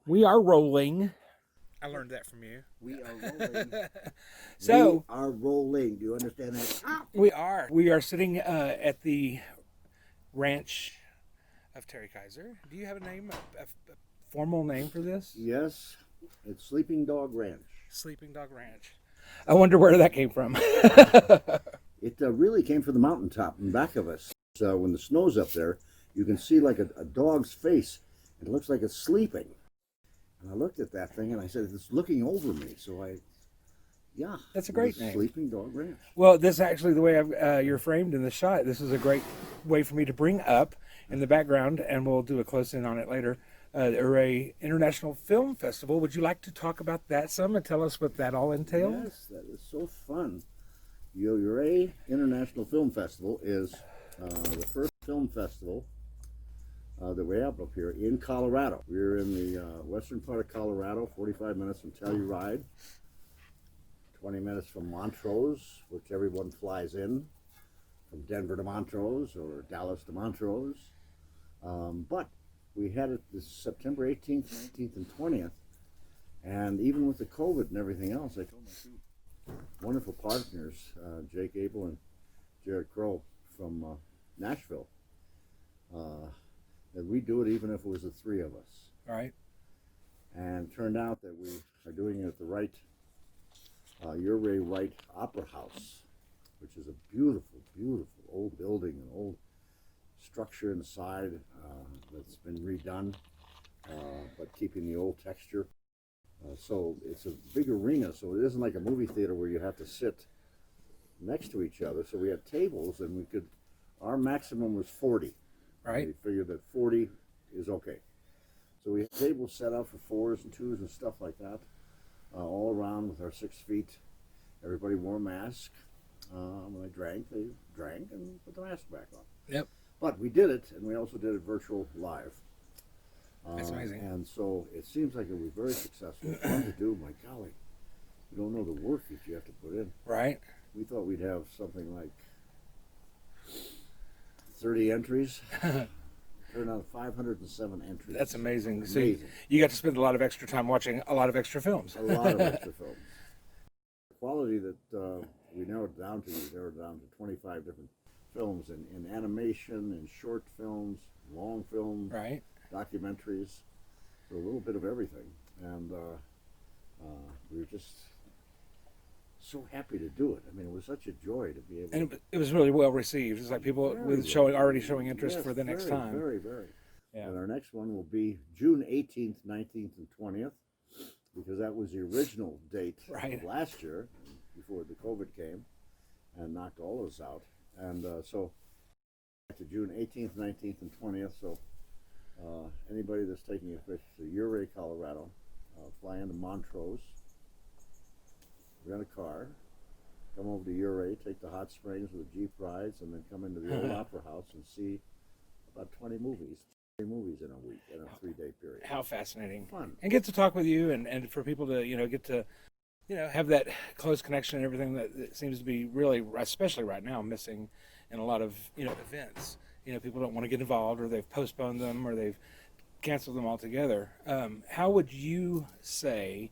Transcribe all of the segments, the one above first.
We are rolling. I learned that from you. We are rolling. So we are rolling. Do you understand that? we are. We are sitting at the ranch of Terry Kaiser. Do you have a name, a formal name for this? Yes, it's Sleeping Dog Ranch. Sleeping Dog Ranch. I wonder where that came from. It really came from the mountaintop in back of us. So when the snow's up there, you can see like a dog's face. It looks like it's sleeping. And I looked at that thing and I said, it's looking over me. So That's a great name. Sleeping Dog Ranch. Well, this is actually the way you're framed in the shot. This is a great way for me to bring up in the background, and we'll do a close in on it later. The Ouray International Film Festival. Would you like to talk about that some and tell us what that all entails? Yes, that is so fun. The Ouray International Film Festival is the first film festival that we have up here in Colorado. We're in the western part of Colorado, 45 minutes from Telluride, 20 minutes from Montrose, which everyone flies in, from Denver to Montrose or Dallas to Montrose. But we had it this September 18th, 19th, and 20th. And even with the COVID and everything else, I told my two wonderful partners, Jake Abel and Jared Crow from Nashville, that we do it even if it was the three of us. All right. And it turned out that we are doing it at the Wright, Ouray Wright Opera House, which is a beautiful, beautiful old building, an old structure inside that's been redone, but keeping the old texture. So it's a big arena, so it isn't like a movie theater where you have to sit next to each other. So we had tables, and our maximum was 40. Right. We figured that 40 is okay. So we had tables set up for fours and twos and stuff like that, all around with our 6 feet. Everybody wore a mask. When they drank and put the mask back on. Yep. But we did it, and we also did it virtual live. That's amazing. And so it seems like it was very successful. Fun to do. My golly, you don't know the work that you have to put in. Right. We thought we'd have something like 30 entries. Turned out 507 entries. That's amazing. So Amazing. you got to spend a lot of extra time watching a lot of extra films. A lot of extra films. The quality that we narrowed down to 25 different films in animation, in short films, long films, Right. documentaries, so a little bit of everything. And we were just so happy to do it. I mean, it was such a joy to be able And to. it was really well received. It's like people Very with well. already showing interest Yes, for the next very, time. Very, very. Yeah. And our next one will be June 18th, 19th, and 20th, because that was the original date Right. of last year, before the COVID came and knocked all of us out. And so to June 18th, 19th, and 20th. So anybody that's taking a trip to Ouray, Colorado, fly into Montrose, rent a car, come over to Ouray, take the hot springs with the Jeep rides, and then come into the old Opera House and see about 20 movies. 20 movies in a week, in a 3-day period. How fascinating. Fun. And get to talk with you and for people to, get to, have that close connection and everything that seems to be really, especially right now, missing in a lot of, events. People don't want to get involved, or they've postponed them, or they've canceled them altogether. How would you say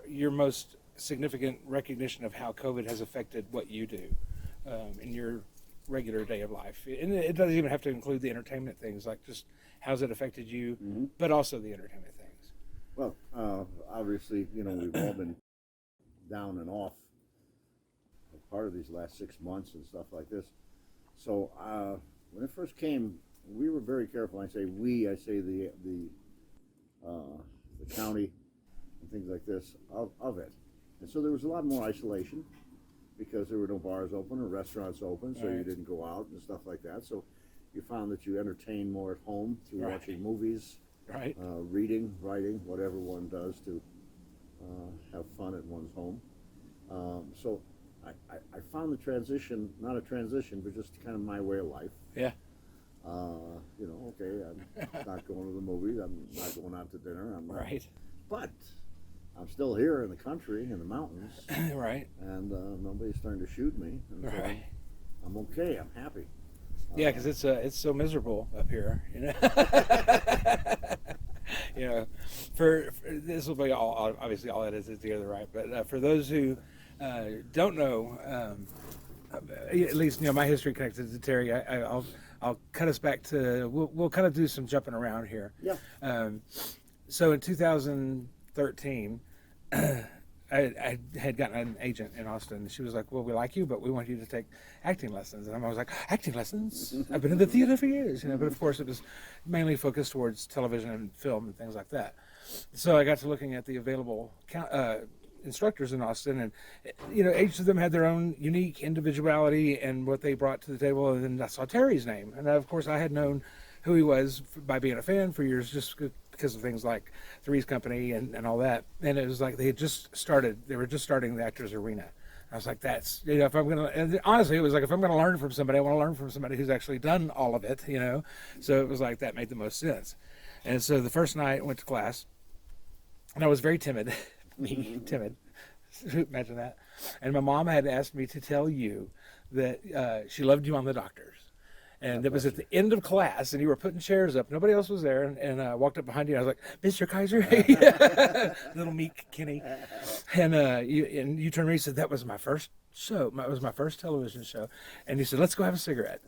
your most significant recognition of how COVID has affected what you do in your regular day of life? And it doesn't even have to include the entertainment things, like just how's it affected you, but also the entertainment things. Well, obviously, we've all been down and off a part of these last 6 months and stuff like this. So when it first came, we were very careful. I say we, I say the county and things like this of it. And so there was a lot more isolation because there were no bars open or restaurants open, so you didn't go out and stuff like that. So you found that you entertained more at home through watching movies, Right. reading, writing, whatever one does to have fun at one's home. So I found the transition, not a transition, but just kind of my way of life. Yeah. Okay, I'm not going to the movies, I'm not going out to dinner, I'm not, Right. but I'm still here in the country, in the mountains, Right. and nobody's starting to shoot me, and so Right. I'm okay, I'm happy. Yeah, because it's so miserable up here. You know, for this will be all obviously all edited together, right? But for those who don't know, at least my history connected to Terry, I'll cut us back to we'll kind of do some jumping around here. Yeah. So in 2013. I had gotten an agent in Austin, and she was like, "Well, we like you, but we want you to take acting lessons." And I was like, "Acting lessons? I've been in the theater for years, But of course, it was mainly focused towards television and film and things like that. So I got to looking at the available instructors in Austin, and each of them had their own unique individuality and what they brought to the table. And then I saw Terry's name, and of course, I had known who he was by being a fan for years, just because of things like Three's Company and all that. And it was like they were just starting the Actors Arena. I was like, that's, if I'm going to, and honestly, it was like, if I'm going to learn from somebody, I want to learn from somebody who's actually done all of it, So it was like, that made the most sense. And so the first night I went to class, and I was very timid, timid. Imagine that. And my mom had asked me to tell you that she loved you on The Doctors. And it was at the end of class, and you were putting chairs up. Nobody else was there, and I walked up behind you. And I was like, "Mr. Kaiser," little meek Kenny, and you turned around and said, "That was my first show. It was my first television show." And you said, "Let's go have a cigarette."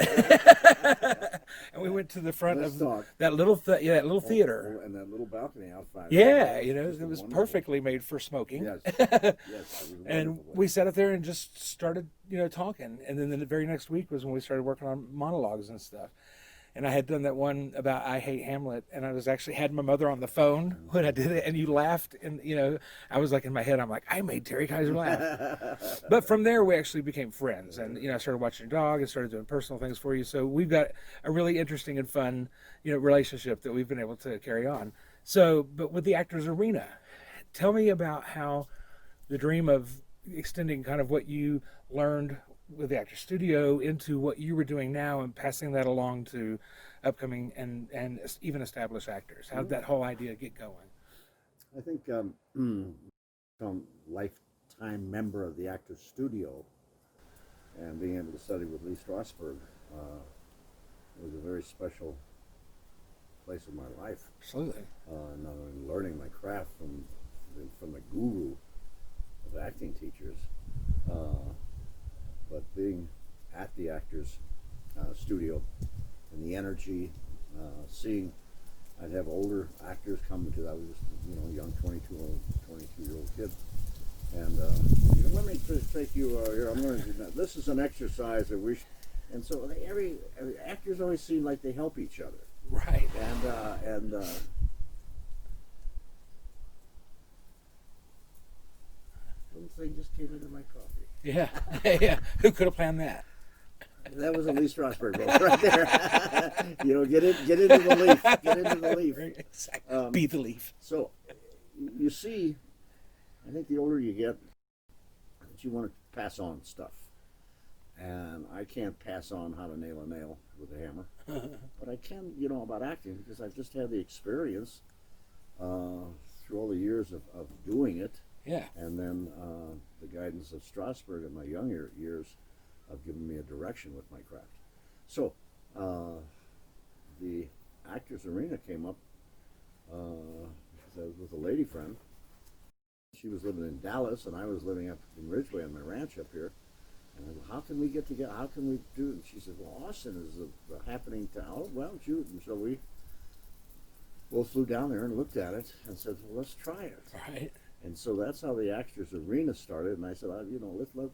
And we went to the front of that little theater, and that little balcony outside. Yeah, it was perfectly made for smoking. Yes, yes. And we sat up there and just started, talking. And then the very next week was when we started working on monologues and stuff. And I had done that one about I Hate Hamlet, and I was actually had my mother on the phone when I did it, and you laughed, and I was like in my head, I'm like, I made Terry Kaiser laugh. But from there, we actually became friends, and I started watching your dog and started doing personal things for you. So we've got a really interesting and fun, relationship that we've been able to carry on. So, but with the Actors Arena, tell me about how the dream of extending kind of what you learned with the Actors Studio into what you were doing now and passing that along to upcoming and even established actors. How did that whole idea get going? I think some lifetime member of the Actors Studio and being able to study with Lee Strasberg was a very special place in my life. Absolutely. Not only learning my craft from the guru of acting teachers, but being at the Actors Studio and the energy, seeing I'd have older actors come to that. I was just a young 22-year-old kid, and let me just take you here. I'm going to do that. This is an exercise that and so every actors always seem like they help each other. Right. And little thing just came into my coffee. Yeah. Yeah. Who could have planned that? That was a Lee Strasberg role right there. Get into the leaf. Get into the leaf. Exactly. Be the leaf. So, you see, I think the older you get, that you want to pass on stuff. And I can't pass on how to nail a nail with a hammer. But I can, about acting, because I've just had the experience through all the years of doing it. Yeah. And then the guidance of Strasberg in my younger years of giving me a direction with my craft. So the Actors Arena came up because I was with a lady friend. She was living in Dallas, and I was living up in Ridgeway on my ranch up here. And I said, how can we get together? How can we do it? And she said, well, Austin is a happening town. Oh, well, shoot. And so we both flew down there and looked at it and said, well, let's try it. Right. And so that's how the Actors Arena started. And I said,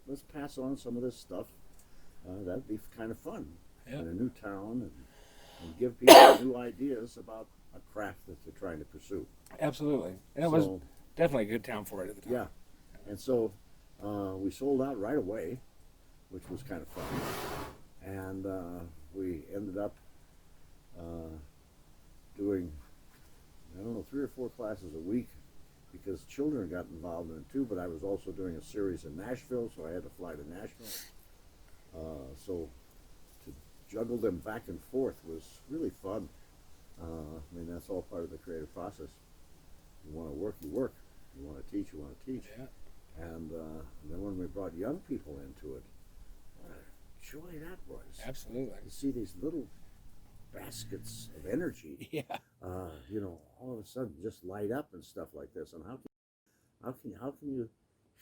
let's pass on some of this stuff. That'd be kind of fun in a new town and give people new ideas about a craft that they're trying to pursue. Absolutely. And it was definitely a good town for it at the time. Yeah. And so we sold out right away, which was kind of fun. And we ended up doing, 3 or 4 classes a week, because children got involved in it too, but I was also doing a series in Nashville, so I had to fly to Nashville. So to juggle them back and forth was really fun. That's all part of the creative process. You want to work, you work. You want to teach, you want to teach. Yeah. And then when we brought young people into it, what a joy that was. Absolutely. To see these little baskets of energy, Yeah. you know, all of a sudden just light up and stuff like this. And how can you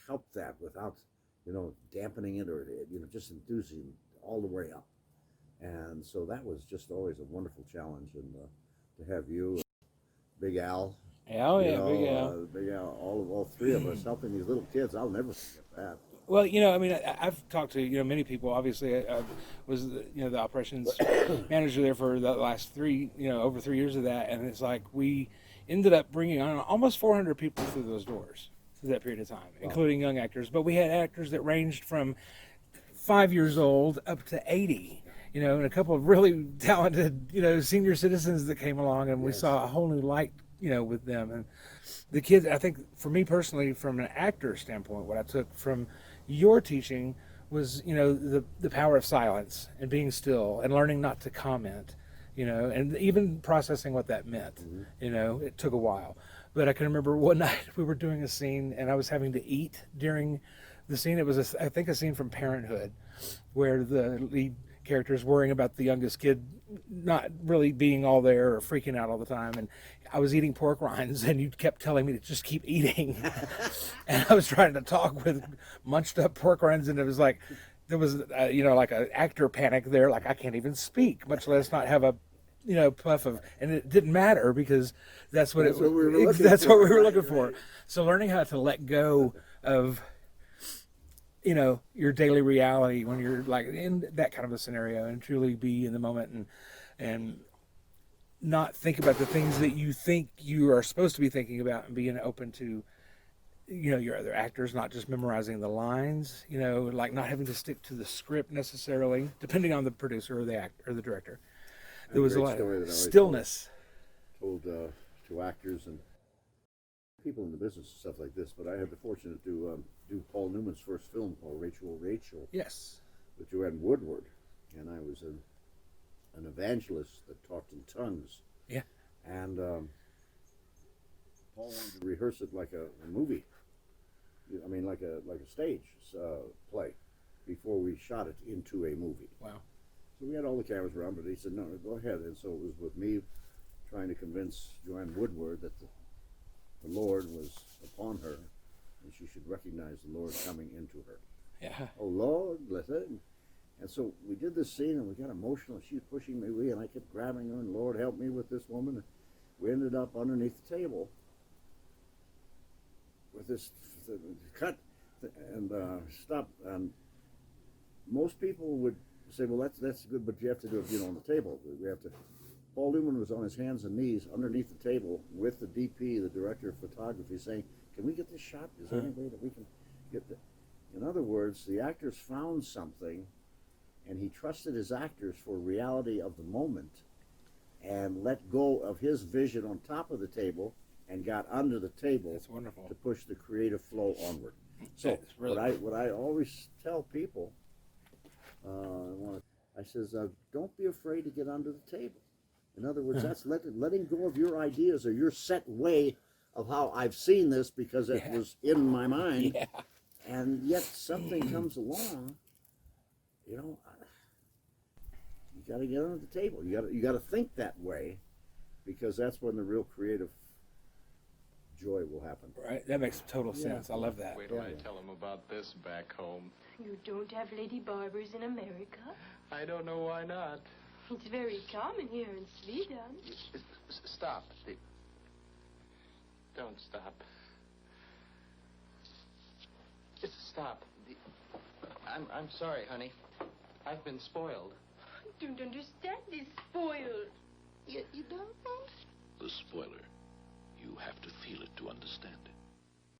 help that without, you know, dampening it or, you know, just enthusing all the way up? And so that was just always a wonderful challenge, and to have you, Big Al, Oh you yeah, know, Big Al. Big Al, all three of us helping these little kids. I'll never forget that. Well, you know, I mean, I've talked to, you know, many people. Obviously, I was, you know, the operations manager there for the last over 3 years of that, and it's like we ended up bringing on almost 400 people through those doors through that period of time, including young actors. But we had actors that ranged from 5 years old up to 80. You know, and a couple of really talented, you know, senior citizens that came along, and we saw a whole new light, you know, with them. And the kids, I think, for me personally, from an actor standpoint, what I took from your teaching was, you know, the power of silence and being still and learning not to comment, you know, and even processing what that meant. You know, it took a while. But I can remember one night we were doing a scene and I was having to eat during the scene. It was, I think, a scene from Parenthood where the lead character is worrying about the youngest kid not really being all there or freaking out all the time. And I was eating pork rinds and you kept telling me to just keep eating. And I was trying to talk with munched up pork rinds, and it was like, there was, you know, like an actor panic there. Like, I can't even speak, much less not have a, you know, puff of, and it didn't matter because that's what That's what we were looking that's for. what we were looking Right, for. right. So learning how to let go of, you know, your daily reality when you're like in that kind of a scenario, and truly be in the moment and not think about the things that you think you are supposed to be thinking about, and being open to, you know, your other actors, not just memorizing the lines, you know, like not having to stick to the script necessarily, depending on the producer or the actor or the director. There was a great lot story of that I always stillness. told to actors and people in the business and stuff like this. But I had the fortune to do Paul Newman's first film called Rachel Yes. with Joanne Woodward, and I was an evangelist that talked in tongues. Yeah. And Paul wanted to rehearse it like a movie. I mean, like a stage play before we shot it into a movie. Wow. So we had all the cameras around, but he said, no, go ahead. And so it was with me trying to convince Joanne Woodward that the Lord was upon her and she should recognize the Lord coming into her. Yeah. Oh, Lord, listen. And so we did this scene and we got emotional. She was pushing me away and I kept grabbing her, and Lord, help me with this woman. And we ended up underneath the table with this cut and stop. And most people would say, well, that's good, but you have to do it, you know, on the table. We have to. Paul Newman was on his hands and knees underneath the table with the DP, the director of photography, saying, can we get this shot? Is there any way that we can get that? In other words, the actors found something, and he trusted his actors for reality of the moment and let go of his vision on top of the table and got under the table. That's wonderful. To push the creative flow onward. So really what I always tell people, I says, don't be afraid to get under the table. In other words, that's letting go of your ideas or your set way of how I've seen this because it was in my mind. Yeah. And yet something comes along, you know, you got to get under the table. You got to think that way, because that's when the real creative joy will happen. Right. That makes total sense. I love that. Wait till I tell them about this back home. You don't have lady barbers in America? I don't know why not. It's very common here in Sweden. Stop. Don't stop. Stop. I'm sorry, honey. I've been spoiled. I don't understand this spoiled. You don't? The spoiler. You have to feel it to understand it.